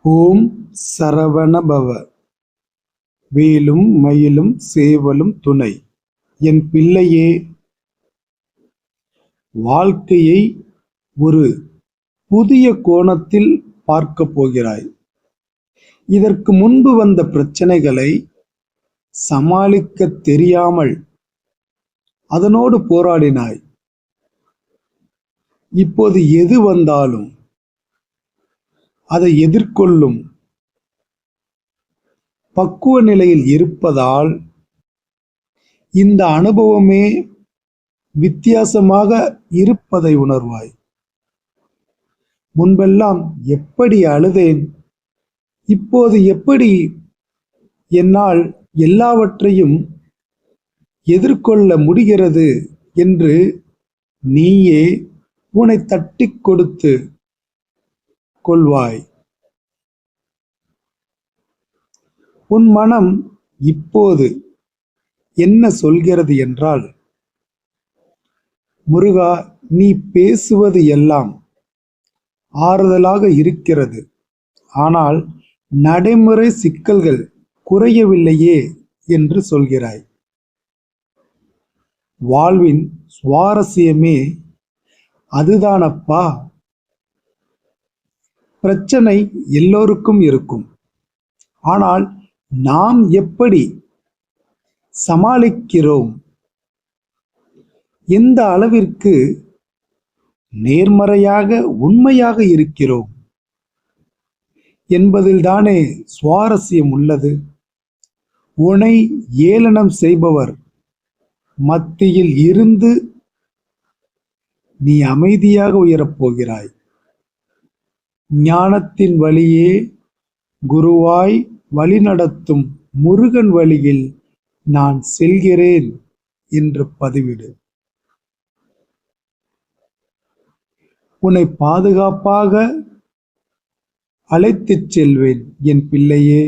ஓம் சரவணபவ. வேலும் மயிலும் சேவலும் துணை. என் பிள்ளையே, வாழ்க்கையை ஒரு புதிய கோணத்தில் பார்க்கப் போகிறாய். இதற்கு முன்பு வந்த பிரச்சனைகளை சமாளிக்க தெரியாமல் அதனோடு போராடினாய். இப்போது எது வந்தாலும் அதை எதிர்கொள்ளும் பக்குவ நிலையில் இருப்பதால் இந்த அனுபவமே வித்தியாசமாக இருப்பதை உணர்வாய். முன்பெல்லாம் எப்படி அழுதேன், இப்போது எப்படி என்னால் எல்லாவற்றையும் எதிர்கொள்ள முடிகிறது என்று நீயே உன்னை தட்டி கொடுத்து கொள்வாய். உன் மனம் இப்போது என்ன சொல்கிறது என்றால், முருகா, நீ பேசுவது எல்லாம் ஆறுதலாக இருக்கிறது, ஆனால் நடைமுறை சிக்கல்கள் குறையவில்லையே என்று சொல்கிறாய். வாழ்வின் சுவாரஸ்யமே அதுதானப்பா. பிரச்சனை எல்லோருக்கும் இருக்கும், ஆனால் நாம் எப்படி சமாளிக்கிறோம், எந்த அளவிற்கு நேர்மறையாக உண்மையாக இருக்கிறோம் என்பதில்தானே சுவாரஸ்யம் உள்ளது. உன்னை ஏளனம் செய்பவர் மத்தியில் இருந்து நீ அமைதியாக உயரப்போகிறாய். ஞானத்தின் வழியே குருவாய் வழிநடத்தும் முருகன் வழியில் நான் செல்கிறேன் என்று பதிவிடு. உன்னை பாதுகாப்பாக அழைத்துச் செல்வேன் என் பிள்ளையே.